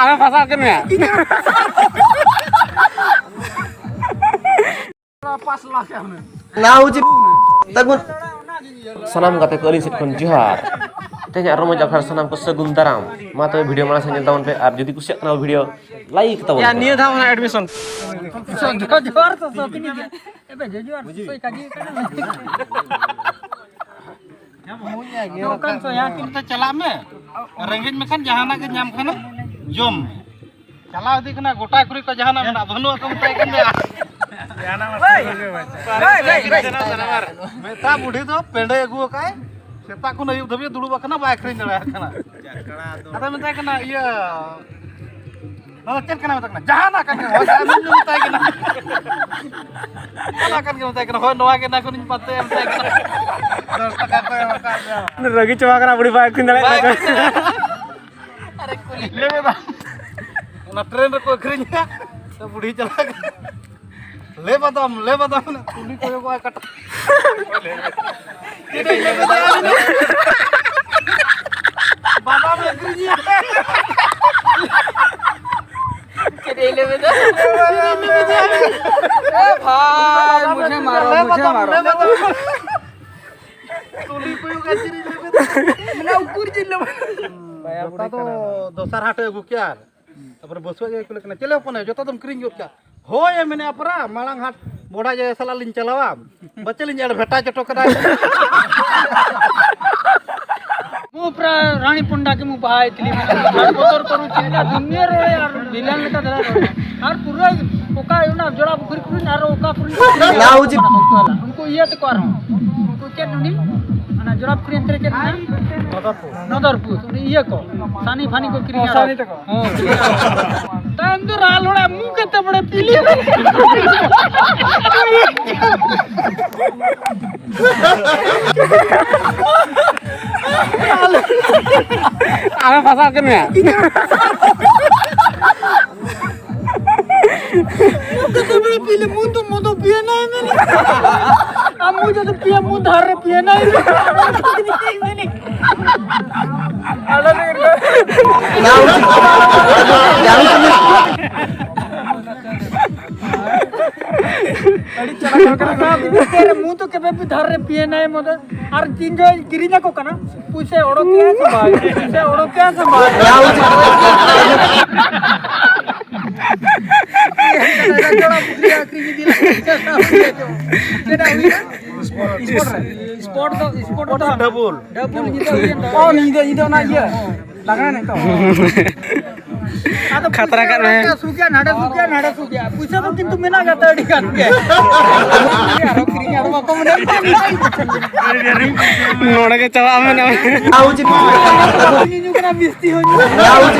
Ame pasal ya. Pas lah ya. Nahu ji tagun sanam kate ko alin sit kon johar tanya romo jakhar sanam ko segun daram ma to video mana sanya tahun pe ar jodi kusiak na video like tawon Ya niya tha na admission. जोर तो सोती नहीं एबे जोर सोई काजी Yo kan so ya kita chala me. Rengin me kan jahana ke nyam kana jom. Chala di kana gota kuri ko jahana mena bhanu ko mutai kan ya. Meta budi to pende agu kai. Seta ko nayu dhabi dudu kana ba akhrin jala kana. Ata meta kana iya. Nah, cek kana meta kana jahana kan ho amin mutai kana. Kana kan mutai kana ho noa kana ko nin patte mutai kana. लगी चवा करा बड़ी bike किन अरे कुली ले बता ना train रे को खरिnya तो बुढ़ी चला ले बता ना कुली को कट ले बता बाबा में खरिnya के ले बता ए भाई मुझे मारो कुली को गाची ले बता ना ऊपर जिल्लो ᱵᱟᱭᱟ ᱛᱚ ᱫᱚᱥᱟᱨ ᱦᱟᱴ ᱟᱹᱜᱩ ᱠᱮᱭᱟ ᱛᱟᱯᱚᱨ ᱵᱚᱥᱩᱣᱟ ᱜᱮ ᱠᱩᱞᱮ ᱠᱟᱱᱟ ᱪᱮᱞᱮ ᱦᱚᱯᱚᱱ ᱡᱚᱛᱚ ᱫᱚᱢ ᱠᱤᱨᱤᱧ ᱜᱚᱫ ᱠᱮᱭᱟ ᱦᱳᱭ ᱢᱮᱱᱮ ᱟᱯᱨᱟ ᱢᱟᱲᱟᱝ ᱦᱟᱴ ᱵᱚᱰᱟ ᱡᱮ ᱥᱟᱞᱟ ᱞᱤᱧ ᱪᱟᱞᱟᱣᱟ ᱵᱟᱪᱮᱞᱤᱧ ᱟᱲ ᱵᱷᱮᱴᱟ ᱪᱚᱴᱚ ᱠᱟᱫᱟ मु प्रा रानी पुंडा के मु बाय तिली हर बोतर करू चिंता दुनिया रे यार विलन लेका धरा और पूरा ओका ना जोड़ा पुखरी पुरी और ओका पुरी नाउ जी उनको ये तो कर उनको के नुनी ना जोड़ा पुखरी अंतर के नदरपुर ये को सानी फानी को क्रिया सानी तक हां टाइम तो राल होड़ा मुंह केते बड़े पीली Ame pasal ya. केते बड़े पीले मुंह तो पिए नहीं मैंने अब मुझे तो पिए मुंह धार रे पिए नहीं मैंने nahu ji तेरे मुंह तो कभी भी धार रे पिए नहीं मदर और तीन जो गिरिना को कना पूछे ओड़ो क्या संभाल पूछे ओड़ो क्या संभाल nahu ji जोड़ा पुखरी आखरी दिला केटा हुई स्पॉट तो Double. ओ नीदो ना ये लगना नहीं तो खतरा कर रहे हैं सुकिया नाडे सुकिया पूछे तो किंतु मेना गाता अड़ी काट के यार क्रिया रो को मन नोड़े के चवा में ना nahu ji नी कना बिस्ती हो nahu ji